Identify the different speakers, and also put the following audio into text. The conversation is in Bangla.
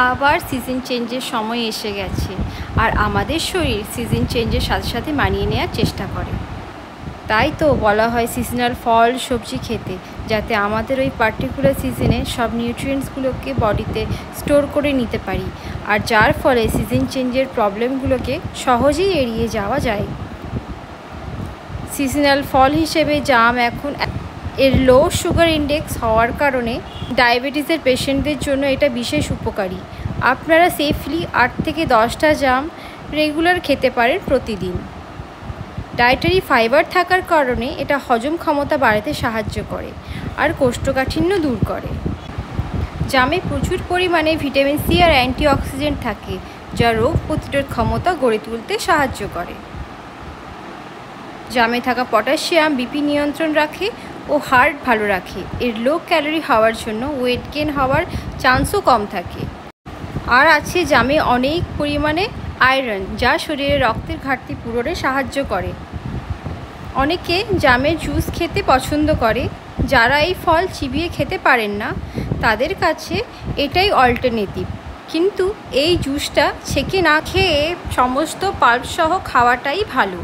Speaker 1: আবার সিজন চেঞ্জের সময় এসে গেছে, আর আমাদের শরীর সিজন চেঞ্জের সাথে সাথে মানিয়ে নেওয়ার চেষ্টা করে। তাই তো বলা হয় সিজনাল ফল সবজি খেতে, যাতে আমাদের ওই পার্টিকুলার সিজনে সব নিউট্রিয়েন্টসগুলোকে বডিতে স্টোর করে নিতে পারি, আর যার ফলে সিজন চেঞ্জের প্রবলেমগুলোকে সহজেই এড়িয়ে যাওয়া যায়। সিজনাল ফল হিসেবে জাম এখন এর লো সুগার ইন্ডেক্স হওয়ার কারণে ডায়াবেটিসের পেশেন্টদের জন্য এটা বিশেষ উপকারী। আপনারা সেফলি 8 থেকে 10টা জাম রেগুলার খেতে পারেন প্রতিদিন। ডায়েটারি ফাইবার থাকার কারণে এটা হজম ক্ষমতা বাড়াতে সাহায্য করে আর কোষ্ঠকাঠিন্য দূর করে। জামে প্রচুর পরিমাণে ভিটামিন সি আর অ্যান্টিঅক্সিডেন্ট থাকে, যা রোগ প্রতিরোধ ক্ষমতা গড়ে তুলতে সাহায্য করে। জামে থাকা পটাশিয়াম বিপি নিয়ন্ত্রণ রাখে ও হার্ট ভালো রাখে। এর লো ক্যালোরি হওয়ার জন্য ওয়েট গেইন হওয়ার চান্সও কম থাকে। আর আছে জামে অনেক পরিমাণে আয়রন, যা শরীরে রক্তের ঘাটতি পূরণে সাহায্য করে। অনেকে জামের জুস খেতে পছন্দ করে। যারা এই ফল চিবিয়ে খেতে পারেন না, তাদের কাছে এটাই অল্টারনেটিভ। কিন্তু এই জুসটা ছেঁকে না খেয়ে সমস্ত পাল্প সহ খাওয়াটাই ভালো।